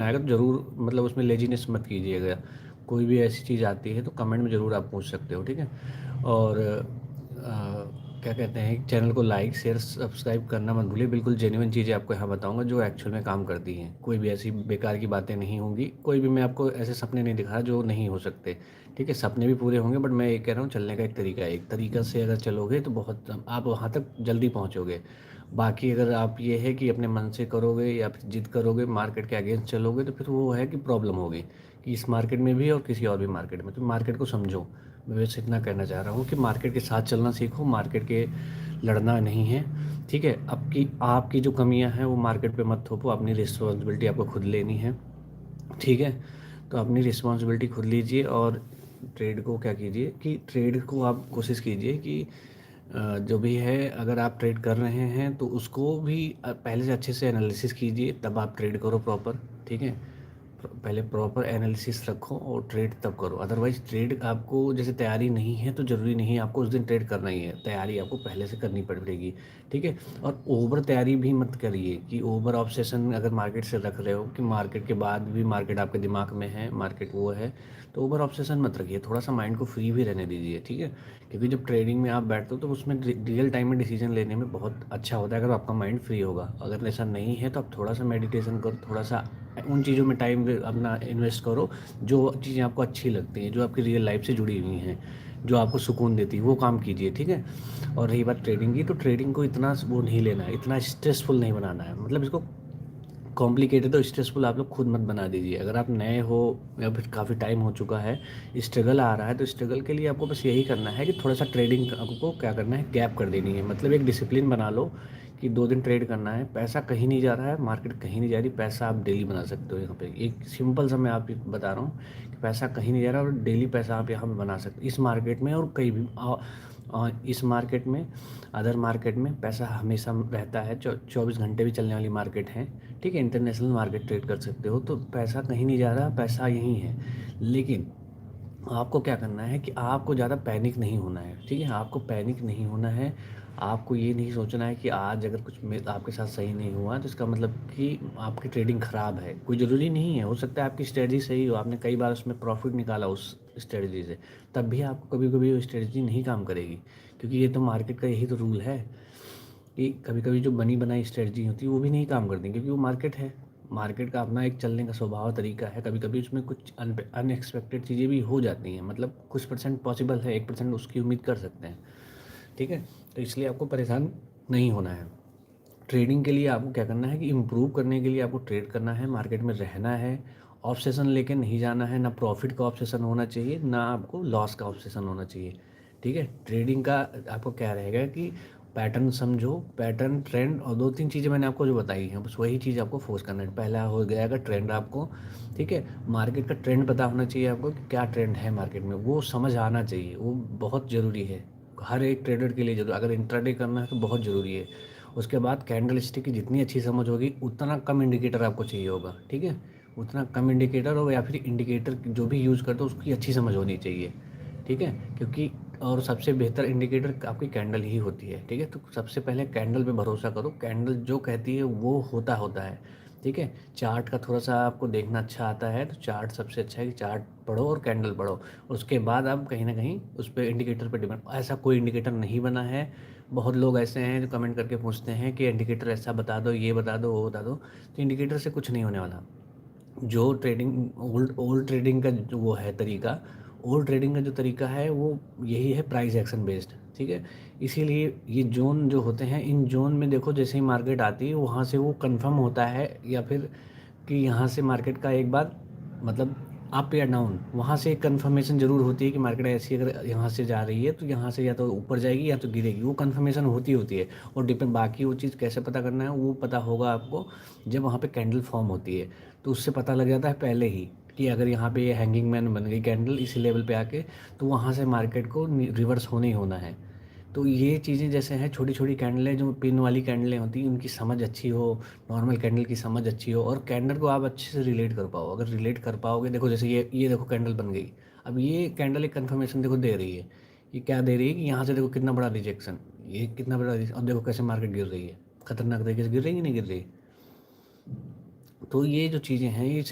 आएगा तो ज़रूर मतलब उसमें लेजीनेस मत कीजिएगा। कोई भी ऐसी चीज़ आती है तो कमेंट में ज़रूर आप पूछ सकते हो, ठीक है। और क्या कहते हैं, चैनल को लाइक शेयर सब्सक्राइब करना मत भूलिए। बिल्कुल जेन्युइन चीज़ें आपको यहाँ बताऊंगा जो एक्चुअल में काम करती हैं। कोई भी ऐसी बेकार की बातें नहीं होंगी, कोई भी मैं आपको ऐसे सपने नहीं दिखा रहा जो नहीं हो सकते, ठीक है। सपने भी पूरे होंगे, बट मैं ये कह रहा हूँ चलने का एक तरीका है। एक तरीका से अगर चलोगे तो बहुत आप वहाँ तक जल्दी पहुँचोगे। बाकी अगर आप ये है कि अपने मन से करोगे या फिर जिद करोगे, मार्केट के अगेंस्ट चलोगे, तो फिर वो है कि प्रॉब्लम होगी, कि इस मार्केट में भी और किसी और भी मार्केट में। तो मार्केट को समझो। मैं बस इतना कहना चाह रहा हूँ कि मार्केट के साथ चलना सीखो, मार्केट के लड़ना नहीं है, ठीक है। आपकी आपकी जो कमियां हैं वो मार्केट पे मत थोपो। अपनी रिस्पॉन्सिबिलिटी आपको खुद लेनी है, ठीक है। तो अपनी रिस्पॉन्सिबिलिटी खुद लीजिए और ट्रेड को क्या कीजिए कि ट्रेड को आप कोशिश कीजिए कि जो भी है, अगर आप ट्रेड कर रहे हैं तो उसको भी पहले से अच्छे से एनालिसिस कीजिए, तब आप ट्रेड करो प्रॉपर, ठीक है। पहले प्रॉपर एनालिसिस रखो और ट्रेड तब करो। अदरवाइज ट्रेड आपको जैसे तैयारी नहीं है तो ज़रूरी नहीं है आपको उस दिन ट्रेड करना ही है। तैयारी आपको पहले से करनी पड़ेगी, ठीक है। और ओवर तैयारी भी मत करिए कि ओवर ऑब्सेशन अगर मार्केट से रख रहे हो कि मार्केट के बाद भी मार्केट आपके दिमाग में है, मार्केट वो है, तो ओवर ऑब्सेशन मत रखिए। थोड़ा सा माइंड को फ्री भी रहने दीजिए, ठीक है। क्योंकि जब ट्रेडिंग में आप बैठते हो तो उसमें रियल टाइम में डिसीजन लेने में बहुत अच्छा होता है अगर आपका माइंड फ्री होगा। अगर ऐसा नहीं है तो आप थोड़ा सा मेडिटेशन करो, थोड़ा सा उन चीज़ों में टाइम अपना इन्वेस्ट करो जो चीज़ें आपको अच्छी लगती हैं, जो आपकी रियल लाइफ से जुड़ी हुई हैं, जो आपको सुकून देती है, वो काम कीजिए, ठीक है। और रही बात ट्रेडिंग की, तो ट्रेडिंग को इतना वो नहीं लेना है, इतना स्ट्रेसफुल नहीं बनाना है। मतलब इसको कॉम्प्लिकेटेड तो स्ट्रेसफुल आप लोग खुद मत बना दीजिए। अगर आप नए हो या फिर काफ़ी टाइम हो चुका है, स्ट्रगल आ रहा है, तो स्ट्रगल के लिए आपको बस यही करना है कि थोड़ा सा ट्रेडिंग आपको क्या करना है, गैप कर देनी है। मतलब एक डिसिप्लिन बना लो कि 2 दिन ट्रेड करना है। पैसा कहीं नहीं जा रहा है, मार्केट कहीं नहीं जा रही, पैसा आप डेली बना सकते हो। यहाँ पे एक सिंपल सा मैं आप बता रहा हूँ कि पैसा कहीं नहीं जा रहा और डेली पैसा आप यहाँ पे बना सकते हो इस मार्केट में और कहीं भी। इस मार्केट में, अदर मार्केट में पैसा हमेशा रहता है, 24 घंटे भी चलने वाली मार्केट है, ठीक है। इंटरनेशनल मार्केट ट्रेड कर सकते हो, तो पैसा कहीं नहीं जा रहा, पैसा यहीं है। लेकिन आपको क्या करना है कि आपको ज़्यादा पैनिक नहीं होना है, ठीक है। आपको पैनिक नहीं होना है। आपको ये नहीं सोचना है कि आज अगर कुछ आपके साथ सही नहीं हुआ तो इसका मतलब कि आपकी ट्रेडिंग ख़राब है। कोई ज़रूरी नहीं है, हो सकता है आपकी स्ट्रेटजी सही हो, आपने कई बार उसमें प्रॉफिट निकाला उस स्ट्रेटजी से, तब भी आपको कभी कभी वो स्ट्रेटजी नहीं काम करेगी। क्योंकि ये तो मार्केट का यही तो रूल है कि कभी कभी जो बनी बनाई स्ट्रेटजी होती है वो भी नहीं काम करती, क्योंकि वो मार्केट है। मार्केट का अपना एक चलने का स्वभाव तरीका है। कभी कभी उसमें कुछ अनएक्सपेक्टेड चीज़ें भी हो जाती हैं, मतलब कुछ परसेंट पॉसिबल है, 1% उसकी उम्मीद कर सकते हैं, ठीक है। तो इसलिए आपको परेशान नहीं होना है। ट्रेडिंग के लिए आपको क्या करना है कि इम्प्रूव करने के लिए आपको ट्रेड करना है, मार्केट में रहना है। ऑब्सेशन लेके नहीं जाना है, ना प्रॉफिट का ऑब्सेशन होना चाहिए, ना आपको लॉस का ऑब्सेशन होना चाहिए, ठीक है। ट्रेडिंग का आपको क्या रहेगा कि पैटर्न समझो, पैटर्न ट्रेंड और 2-3 चीज़ें मैंने आपको जो बताई हैं, बस वही चीज़ आपको फोकस करना है। पहला हो गया अगर ट्रेंड आपको, ठीक है। मार्केट का ट्रेंड पता होना चाहिए आपको कि क्या ट्रेंड है मार्केट में, वो समझ आना चाहिए, वो बहुत ज़रूरी है। हर एक ट्रेडर के लिए जरूर, अगर इंट्राडे करना है तो बहुत ज़रूरी है। उसके बाद कैंडल स्टिक की जितनी अच्छी समझ होगी उतना कम इंडिकेटर आपको चाहिए होगा, ठीक है। उतना कम इंडिकेटर हो या फिर इंडिकेटर जो भी यूज़ करते हो उसकी अच्छी समझ होनी चाहिए, ठीक है। क्योंकि और सबसे बेहतर इंडिकेटर आपकी कैंडल ही होती है, ठीक है। तो सबसे पहले कैंडल पे भरोसा करो, कैंडल जो कहती है वो होता होता है, ठीक है। चार्ट का थोड़ा सा आपको देखना अच्छा आता है तो चार्ट सबसे अच्छा है कि चार्ट पढ़ो और कैंडल पढ़ो। उसके बाद आप कहीं ना कहीं उस पर इंडिकेटर पे डिपेंड। ऐसा कोई इंडिकेटर नहीं बना है। बहुत लोग ऐसे हैं जो कमेंट करके पूछते हैं कि इंडिकेटर ऐसा बता दो, ये बता दो, वो बता दो। तो इंडिकेटर से कुछ नहीं होने वाला। जो ट्रेडिंग ओल्ड ओल्ड ट्रेडिंग का जो वो है तरीका, ओल्ड ट्रेडिंग का जो तरीका है वो यही है, प्राइस एक्शन बेस्ड, ठीक है। इसीलिए ये जोन जो होते हैं, इन जोन में देखो जैसे ही मार्केट आती है वहाँ से वो कंफर्म होता है, या फिर कि यहाँ से मार्केट का एक बार मतलब अप या डाउन, वहाँ से एक कंफर्मेशन ज़रूर होती है कि मार्केट ऐसी अगर यहाँ से जा रही है तो यहाँ से या तो ऊपर जाएगी या तो गिरेगी, वो कंफर्मेशन होती है। और डिपेंड बाकी वो चीज़ कैसे पता करना है वो पता होगा आपको जब वहाँ पे कैंडल फॉर्म होती है, तो उससे पता लग जाता है पहले ही कि अगर यहाँ पे ये हैंगिंग मैन बन गई कैंडल इसी लेवल पे आके, तो वहाँ से मार्केट को रिवर्स होने ही होना है। तो ये चीज़ें जैसे हैं, छोटी छोटी कैंडलें जो पिन वाली कैंडलें होती हैं उनकी समझ अच्छी हो, नॉर्मल कैंडल की समझ अच्छी हो, और कैंडल को आप अच्छे से रिलेट कर पाओ। अगर रिलेट कर पाओगे, देखो जैसे ये देखो कैंडल बन गई। अब ये कैंडल एक कन्फर्मेशन देखो दे रही है। ये क्या दे रही है कि यहाँ से देखो कितना बड़ा रिजेक्शन, ये कितना बड़ा अब देखो कैसे मार्केट गिर रही है, खतरनाक तरीके से गिर रही है कि नहीं गिर रही। तो ये जो चीज़ें हैं ये